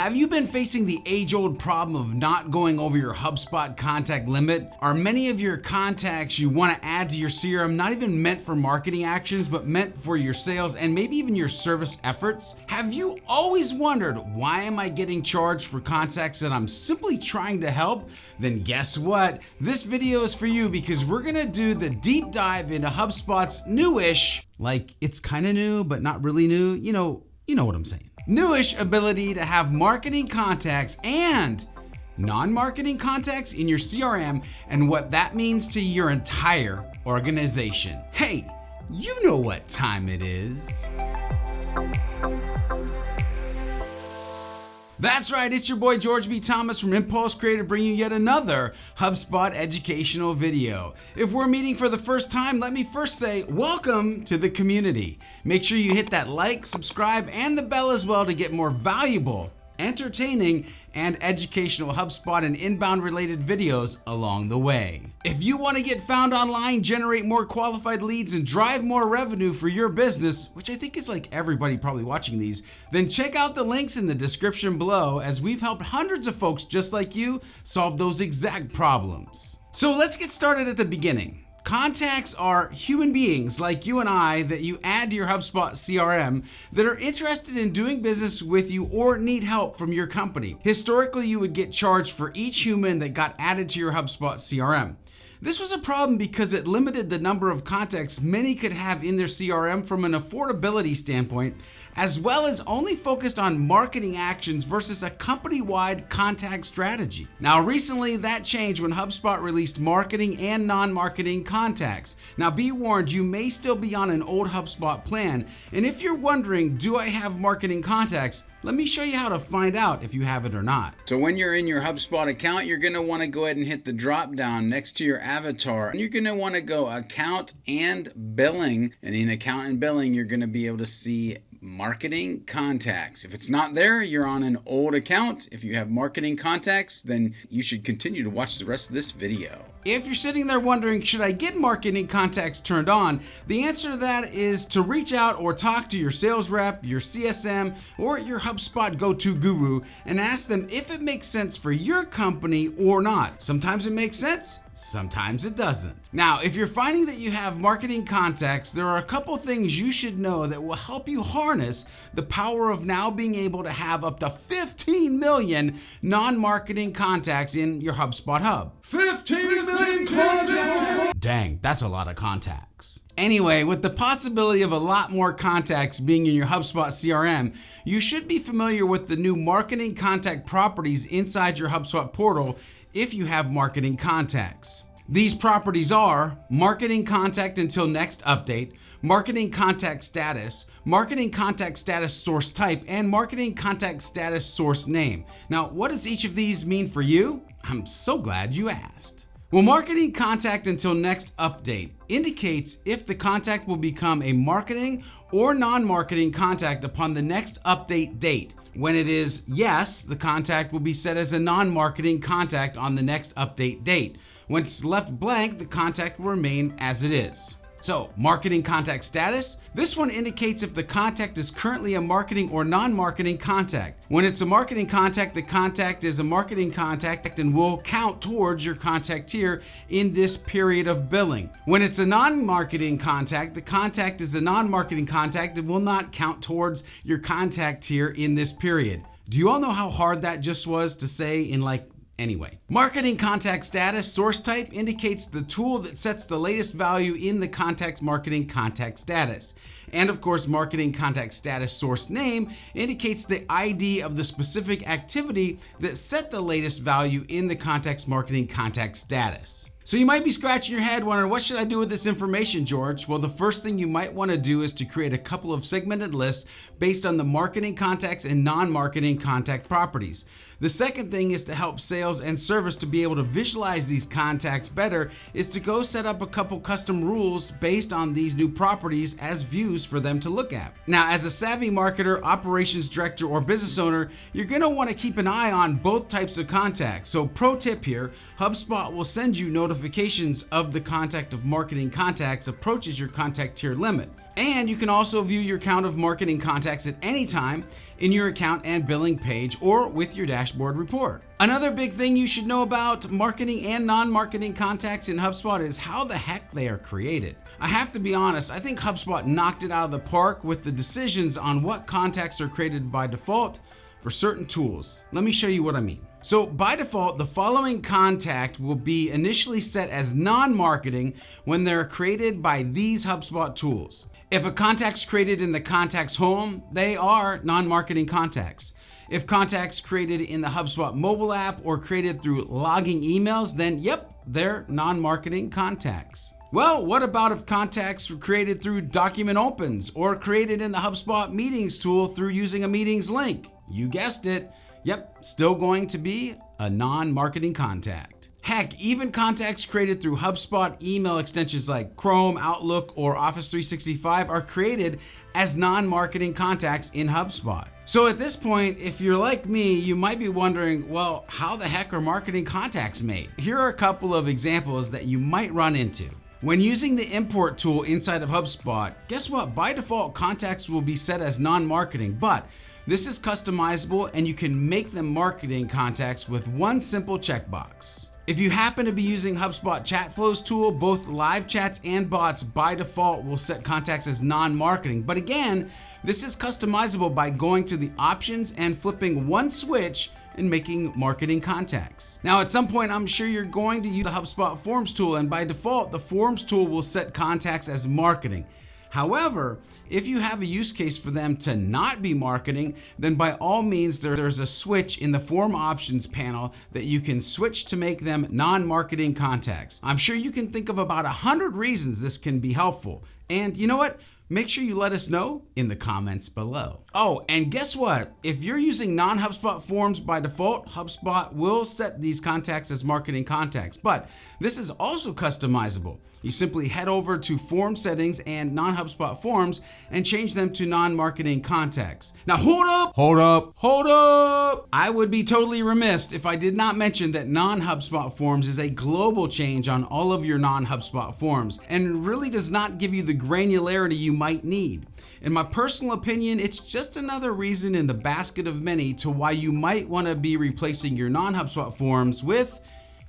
Have you been facing the age-old problem of not going over your HubSpot contact limit? Are many of your contacts you want to add to your CRM not even meant for marketing actions, but meant for your sales and maybe even your service efforts? Have you always wondered, why am I getting charged for contacts that I'm simply trying to help? Then guess what? This video is for you because we're gonna do the deep dive into HubSpot's newish, like it's kind of new, but not really new. You know what I'm saying. Newish ability to have marketing contacts and non-marketing contacts in your CRM and what that means to your entire organization. Hey, you know what time it is. That's right, it's your boy George B. Thomas from Impulse Creative bringing you yet another HubSpot educational video. If we're meeting for the first time, let me first say welcome to the community. Make sure you hit that like, subscribe, and the bell as well to get more valuable, entertaining, and educational HubSpot and inbound related videos along the way. If you want to get found online, generate more qualified leads, and drive more revenue for your business, which I think is like everybody probably watching these, then check out the links in the description below, as we've helped hundreds of folks just like you solve those exact problems. So let's get started at the beginning. Contacts are human beings like you and I that you add to your HubSpot CRM that are interested in doing business with you or need help from your company. Historically, you would get charged for each human that got added to your HubSpot CRM. This was a problem because it limited the number of contacts many could have in their CRM from an affordability standpoint, as well as only focused on marketing actions versus a company-wide contact strategy. Now, recently that changed when HubSpot released marketing and non-marketing contacts. Now, be warned, you may still be on an old HubSpot plan, and if you're wondering, do I have marketing contacts? Let me show you how to find out if you have it or not. So when you're in your HubSpot account, you're gonna wanna go ahead and hit the drop down next to your avatar. And you're gonna wanna go account and billing. And in account and billing, you're gonna be able to see marketing contacts. If it's not there, you're on an old account. If you have marketing contacts, then you should continue to watch the rest of this video. If you're sitting there wondering, should I get marketing contacts turned on? The answer to that is to reach out or talk to your sales rep, your CSM, or your HubSpot go-to guru and ask them if it makes sense for your company or not. Sometimes it makes sense, sometimes it doesn't. Now, if you're finding that you have marketing contacts, there are a couple things you should know that will help you harness the power of now being able to have up to 15 million non-marketing contacts in your HubSpot Hub. 15 million contacts! Dang, that's a lot of contacts. Anyway, with the possibility of a lot more contacts being in your HubSpot CRM, you should be familiar with the new marketing contact properties inside your HubSpot portal if you have marketing contacts. These properties are marketing contact until next update, marketing contact status, marketing contact status source type, and marketing contact status source name. Now, what does each of these mean for you? I'm so glad you asked. Well, marketing contact until next update indicates if the contact will become a marketing or non-marketing contact upon the next update date. When it is yes, the contact will be set as a non-marketing contact on the next update date. When it's left blank, the contact will remain as it is. So, marketing contact status, this one indicates if the contact is currently a marketing or non-marketing contact. When it's a marketing contact, the contact is a marketing contact and will count towards your contact tier in this period of billing. When it's a non-marketing contact, the contact is a non-marketing contact and will not count towards your contact tier in this period. Do you all know how hard that just was to say in Anyway, marketing contact status source type indicates the tool that sets the latest value in the contact's marketing contact status. And of course, marketing contact status source name indicates the ID of the specific activity that set the latest value in the contact's marketing contact status. So you might be scratching your head wondering, what should I do with this information, George? Well, the first thing you might want to do is to create a couple of segmented lists based on the marketing contacts and non-marketing contact properties. The second thing is to help sales and service to be able to visualize these contacts better is to go set up a couple custom rules based on these new properties as views for them to look at. Now, as a savvy marketer, operations director, or business owner, you're going to want to keep an eye on both types of contacts. So pro tip here, HubSpot will send you notifications of the contact of marketing contacts approaches your contact tier limit. And you can also view your count of marketing contacts at any time in your account and billing page or with your dashboard report. Another big thing you should know about marketing and non-marketing contacts in HubSpot is how the heck they are created. I have to be honest, I think HubSpot knocked it out of the park with the decisions on what contacts are created by default for certain tools. Let me show you what I mean. So by default, the following contact will be initially set as non-marketing when they're created by these HubSpot tools. If a contact's created in the contacts home, they are non-marketing contacts. If contacts created in the HubSpot mobile app or created through logging emails, then yep, they're non-marketing contacts. Well, what about if contacts were created through document opens or created in the HubSpot meetings tool through using a meetings link? You guessed it. Yep, still going to be a non-marketing contact. Heck, even contacts created through HubSpot email extensions like Chrome, Outlook, or Office 365 are created as non-marketing contacts in HubSpot. So at this point, if you're like me, you might be wondering, well, how the heck are marketing contacts made? Here are a couple of examples that you might run into. When using the import tool inside of HubSpot, guess what? By default, contacts will be set as non-marketing, but this is customizable and you can make them marketing contacts with one simple checkbox. If you happen to be using HubSpot Chat Flows tool, both live chats and bots by default will set contacts as non-marketing. But again, this is customizable by going to the options and flipping one switch and making marketing contacts. Now, at some point, I'm sure you're going to use the HubSpot Forms tool, and by default, the Forms tool will set contacts as marketing. However, if you have a use case for them to not be marketing, then by all means, there's a switch in the form options panel that you can switch to make them non-marketing contacts. I'm sure you can think of about 100 reasons this can be helpful. And you know what? Make sure you let us know in the comments below. Oh, and guess what? If you're using non-HubSpot forms by default, HubSpot will set these contacts as marketing contacts, but this is also customizable. You simply head over to form settings and non-HubSpot forms and change them to non-marketing contacts. Now hold up. I would be totally remiss if I did not mention that non-HubSpot forms is a global change on all of your non-HubSpot forms and really does not give you the granularity you might need. In my personal opinion, it's just another reason in the basket of many to why you might want to be replacing your non-HubSpot forms with,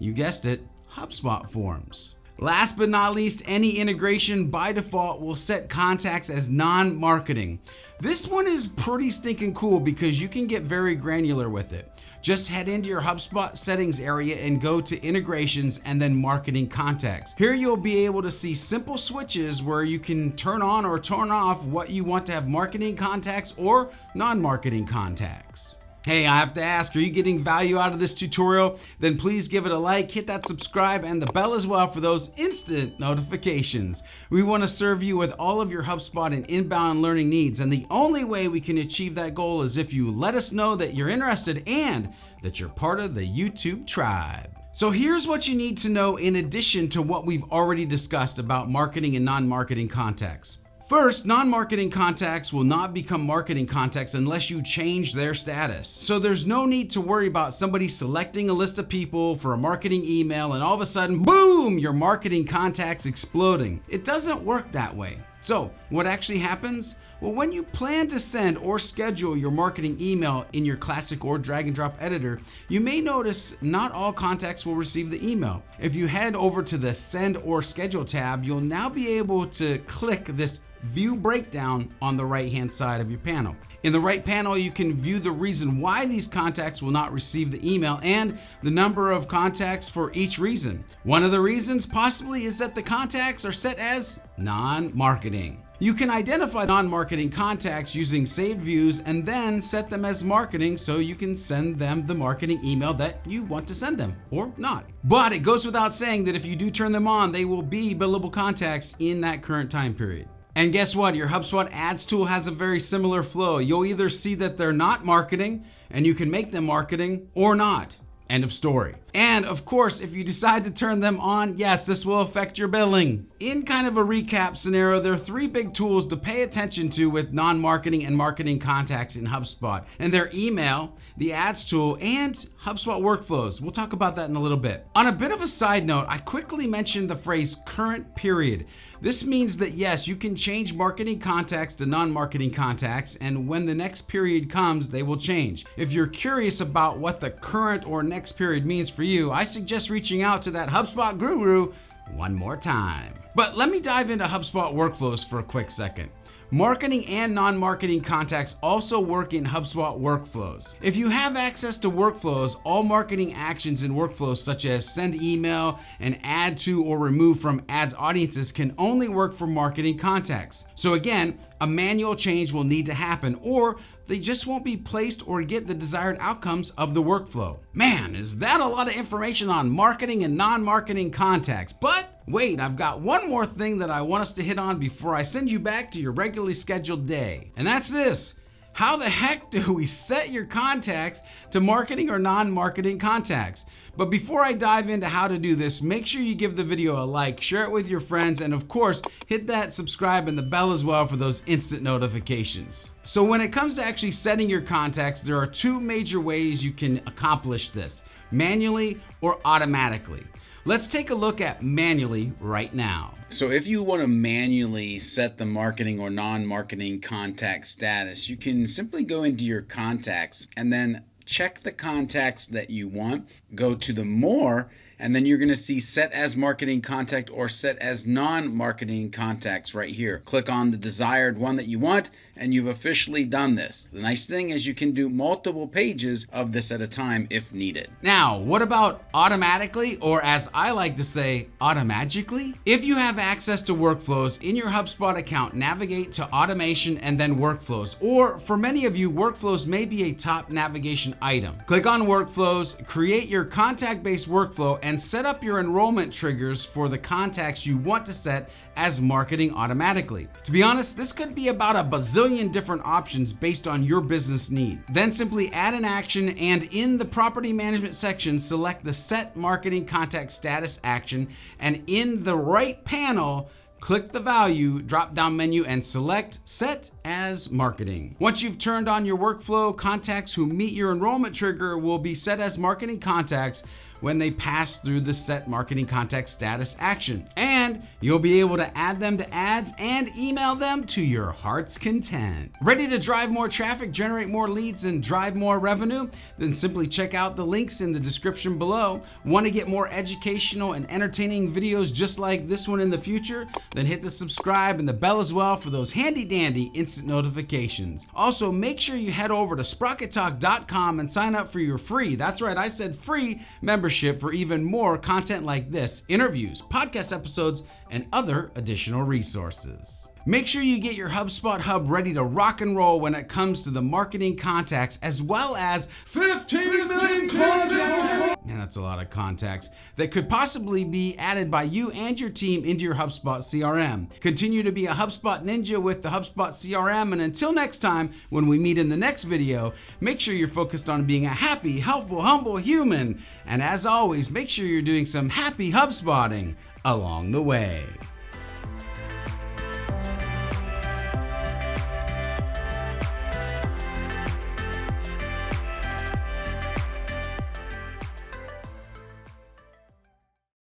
you guessed it, HubSpot forms. Last but not least, any integration by default will set contacts as non-marketing. This one is pretty stinking cool because you can get very granular with it. Just head into your HubSpot settings area and go to integrations and then marketing contacts. Here you'll be able to see simple switches where you can turn on or turn off what you want to have marketing contacts or non-marketing contacts. Hey, I have to ask, are you getting value out of this tutorial? Then please give it a like, hit that subscribe and the bell as well for those instant notifications. We want to serve you with all of your HubSpot and inbound learning needs, and the only way we can achieve that goal is if you let us know that you're interested and that you're part of the YouTube tribe. So here's what you need to know in addition to what we've already discussed about marketing and non-marketing contacts. First, non-marketing contacts will not become marketing contacts unless you change their status. So there's no need to worry about somebody selecting a list of people for a marketing email and all of a sudden, boom, your marketing contacts exploding. It doesn't work that way. So what actually happens? Well, when you plan to send or schedule your marketing email in your classic or drag and drop editor, you may notice not all contacts will receive the email. If you head over to the Send or Schedule tab, you'll now be able to click this View Breakdown on the right-hand side of your panel. In the right panel, you can view the reason why these contacts will not receive the email and the number of contacts for each reason. One of the reasons possibly is that the contacts are set as non-marketing. You can identify non-marketing contacts using saved views and then set them as marketing so you can send them the marketing email that you want to send them or not. But it goes without saying that if you do turn them on, they will be billable contacts in that current time period. And guess what? Your HubSpot ads tool has a very similar flow. You'll either see that they're not marketing and you can make them marketing or not. End of story. And of course, if you decide to turn them on, yes, this will affect your billing. In kind of a recap scenario, there are 3 big tools to pay attention to with non-marketing and marketing contacts in HubSpot. And they're email, the ads tool, and HubSpot workflows. We'll talk about that in a little bit. On a bit of a side note, I quickly mentioned the phrase current period. This means that yes, you can change marketing contacts to non-marketing contacts, and when the next period comes, they will change. If you're curious about what the current or next period means for you, I suggest reaching out to that HubSpot guru one more time. But let me dive into HubSpot workflows for a quick second. Marketing and non-marketing contacts also work in HubSpot workflows. If you have access to workflows, all marketing actions in workflows such as send email and add to or remove from ads audiences can only work for marketing contacts. So again, a manual change will need to happen, or they just won't be placed or get the desired outcomes of the workflow. Man, is that a lot of information on marketing and non-marketing contacts. But wait, I've got one more thing that I want us to hit on before I send you back to your regularly scheduled day. And that's this. How the heck do we set your contacts to marketing or non-marketing contacts? But before I dive into how to do this, make sure you give the video a like, share it with your friends, and of course, hit that subscribe and the bell as well for those instant notifications. So when it comes to actually setting your contacts, there are 2 major ways you can accomplish this: manually or automatically. Let's take a look at manually right now. So if you want to manually set the marketing or non-marketing contact status, you can simply go into your contacts and then check the contacts that you want, go to the more, and then you're going to see set as marketing contact or set as non-marketing contacts right here. Click on the desired one that you want, and you've officially done this. The nice thing is you can do multiple pages of this at a time if needed. Now, what about automatically, or as I like to say, automagically? If you have access to workflows in your HubSpot account, navigate to automation and then workflows. Or for many of you, workflows may be a top navigation item. Click on workflows, create your contact-based workflow, and set up your enrollment triggers for the contacts you want to set as marketing automatically. To be honest, this could be about a bazillion different options based on your business need. Then simply add an action, and in the property management section, select the set marketing contact status action, and in the right panel, click the value drop-down menu and select Set as Marketing. Once you've turned on your workflow, contacts who meet your enrollment trigger will be set as marketing contacts when they pass through the set marketing contact status action. And you'll be able to add them to ads and email them to your heart's content. Ready to drive more traffic, generate more leads, and drive more revenue? Then simply check out the links in the description below. Want to get more educational and entertaining videos just like this one in the future? Then hit the subscribe and the bell as well for those handy dandy instant notifications. Also, make sure you head over to sprockettalk.com and sign up for your free, that's right, I said free, membership for even more content like this, interviews, podcast episodes, and other additional resources. Make sure you get your HubSpot Hub ready to rock and roll when it comes to the marketing contacts, as well as 15 million contacts. Man, that's a lot of contacts that could possibly be added by you and your team into your HubSpot CRM. Continue to be a HubSpot ninja with the HubSpot CRM, and until next time, when we meet in the next video, make sure you're focused on being a happy, helpful, humble human. And as always, make sure you're doing some happy HubSpotting along the way.